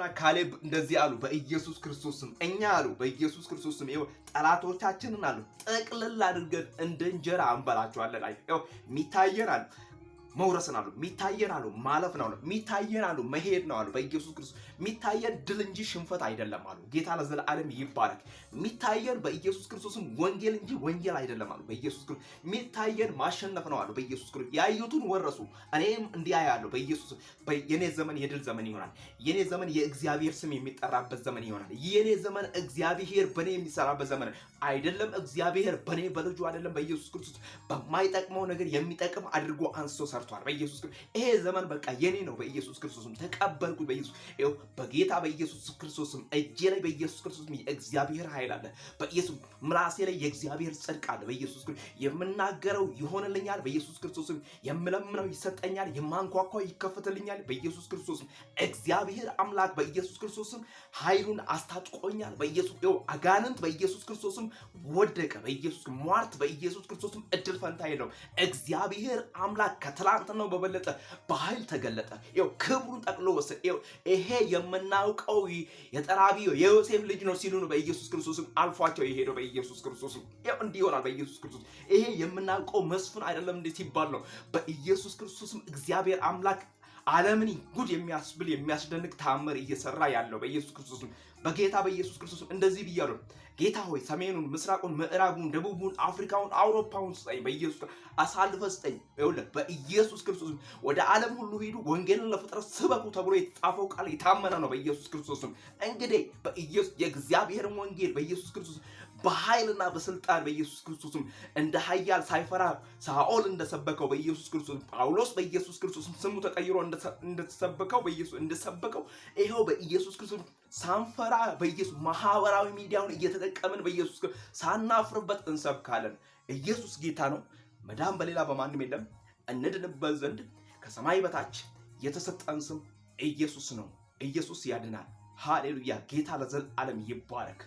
ኢያሱና ካሌብ እንደዚህ አሉ በኢየሱስ ክርስቶስ ስም። እኛ አሉ በኢየሱስ ክርስቶስ ስም ይኸው ጠላቶቻችንን አሉ ጠቅልል አድርገን እንደ እንጀራ እንበላቸዋለን። ይኸው የሚታየን አሉ መውረስን አሉ የሚታየን አሉ ማለፍ ነው የሚታየን አሉ መሄድ ነው አሉ በኢየሱስ ክርስቶስ የሚታየን ድል እንጂ ሽንፈት አይደለም አሉ። ጌታ ለዘላለም ይባረክ። የሚታየን በኢየሱስ ክርስቶስም ወንጌል እንጂ ወንጌል አይደለም አሉ በኢየሱስ ክርስቶስ። የሚታየን ማሸነፍ ነው አሉ በኢየሱስ ክርስቶስ። ያዩትን ወረሱ፣ እኔም እንዲህ አያለሁ በኢየሱስ። የኔ ዘመን የድል ዘመን ይሆናል። የኔ ዘመን የእግዚአብሔር ስም የሚጠራበት ዘመን ይሆናል። የኔ ዘመን እግዚአብሔር በኔ የሚሰራበት ዘመን አይደለም። እግዚአብሔር በኔ በልጁ አይደለም በኢየሱስ ክርስቶስ በማይጠቅመው ነገር የሚጠቅም አድርጎ አንስቶ ሰርቷል በኢየሱስ ክርስቶስ። ይሄ ዘመን በቃ የኔ ነው በኢየሱስ ክርስቶስም ተቀበልኩ በኢየሱስ ይኸው በጌታ በኢየሱስ ክርስቶስም እጄ ላይ በኢየሱስ ክርስቶስም የእግዚአብሔር ኃይል አለ በኢየሱስ ምላሴ ላይ የእግዚአብሔር ጽድቅ አለ በኢየሱስ ክርስቶስ። የምናገረው ይሆንልኛል በኢየሱስ ክርስቶስም። የምለምነው ይሰጠኛል፣ የማንኳኳው ይከፈትልኛል በኢየሱስ ክርስቶስም። እግዚአብሔር አምላክ በኢየሱስ ክርስቶስም ኃይሉን አስታጥቆኛል በኢየሱስ ይኸው አጋንንት በኢየሱስ ክርስቶስም ወደቀ በኢየሱስ ሟርት በኢየሱስ ክርስቶስም እድል ፈንታ የለውም። እግዚአብሔር አምላክ ከትላንትናው በበለጠ በኃይል ተገለጠ። ይኸው ክብሩን ጠቅሎ ወሰደ። ይኸው ይሄ የምናውቀው የጠራቢው የዮሴፍ ልጅ ነው ሲሉ ነው በኢየሱስ ክርስቶስም አልፏቸው የሄደው በኢየሱስ ክርስቶስም። ይኸው እንዲህ ይሆናል በኢየሱስ ክርስቶስ። ይሄ የምናውቀው መስፍን አይደለም እንዴ ሲባል ነው በኢየሱስ ክርስቶስም እግዚአብሔር አምላክ ዓለምን ጉድ የሚያስብል የሚያስደንቅ ተአምር እየሰራ ያለው በኢየሱስ ክርስቶስም። በጌታ በኢየሱስ ክርስቶስ እንደዚህ ብያለሁ። ጌታ ሆይ ሰሜኑን፣ ምስራቁን፣ ምዕራቡን፣ ደቡቡን፣ አፍሪካውን፣ አውሮፓውን ስጠኝ በኢየሱስ አሳልፈ ስጠኝ። ይኸውልህ በኢየሱስ ክርስቶስ ወደ ዓለም ሁሉ ሂዱ ወንጌልን ለፍጥረት ስበኩ ተብሎ የተጻፈው ቃል የታመነ ነው በኢየሱስ ክርስቶስም። እንግዲህ በኢየሱስ የእግዚአብሔርን ወንጌል በኢየsus ክርስቶስ በኃይልና በስልጣን በኢየሱስ ክርስቶስም እንደ ኃያል ሳይፈራ ሳኦል እንደሰበከው በኢየሱስ ክርስቶስ ጳውሎስ በኢየsus ክርስቶስ ስሙ ተቀይሮ እንደተሰበከው በኢየሱስ እንደሰበከው ይሄው በኢየsus ክርስቶስ ሳንፈራ በኢየሱስ ማህበራዊ ሚዲያውን እየተጠቀምን በኢየሱስ ሳናፍርበት እንሰብካለን። ኢየሱስ ጌታ ነው። መዳን በሌላ በማንም የለም። እንድንበት ዘንድ ከሰማይ በታች የተሰጠን ስም ኢየሱስ ነው። ኢየሱስ ያድናል። ሃሌሉያ። ጌታ ለዘላለም ይባረክ።